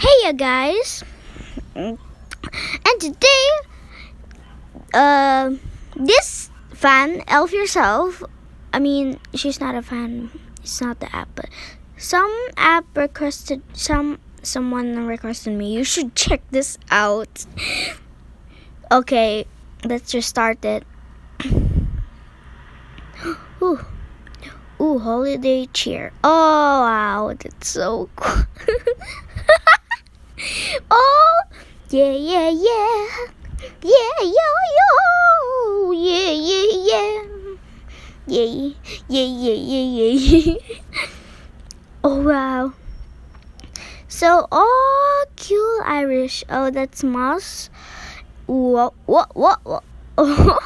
Hey ya guys, and today, this fan, Elf Yourself, I mean, she's not a fan, it's not the app, but someone requested me, you should check this out. Okay, let's just start it. Ooh, holiday cheer. Oh, wow, that's so cool. Oh, yeah, yeah, yeah. Yeah, yo, yo. Yeah, yeah, yeah. Yeah, yeah, yeah, yeah, yeah. Oh, wow. So, oh, cool Irish. Oh, that's Moss. What? Oh,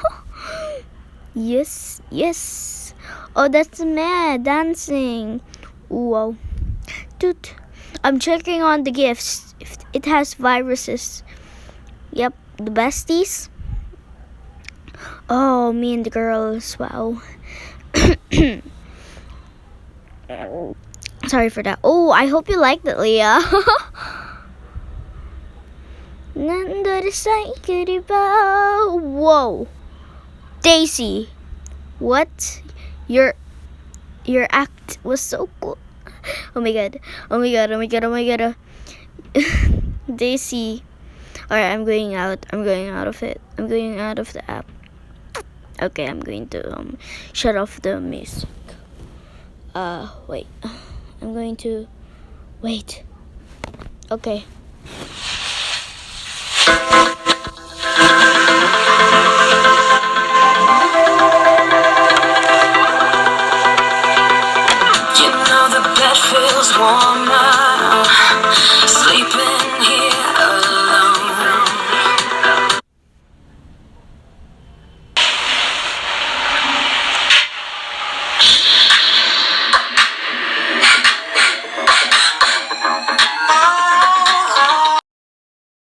yes, yes. Oh, that's Mad dancing. Whoa. Toot. I'm checking on the gifts. If it has viruses. Yep, the besties. Oh, me and the girls. Wow. Sorry for that. Oh, I hope you liked it, Leah. Whoa. Daisy. What? Your act was so cool. Oh my god. Oh my god. Oh my god. Oh my god. Daisy. Alright, I'm going out. I'm going out of it. I'm going out of the app. Okay, I'm going to shut off the music. Wait. I'm going to wait. Okay.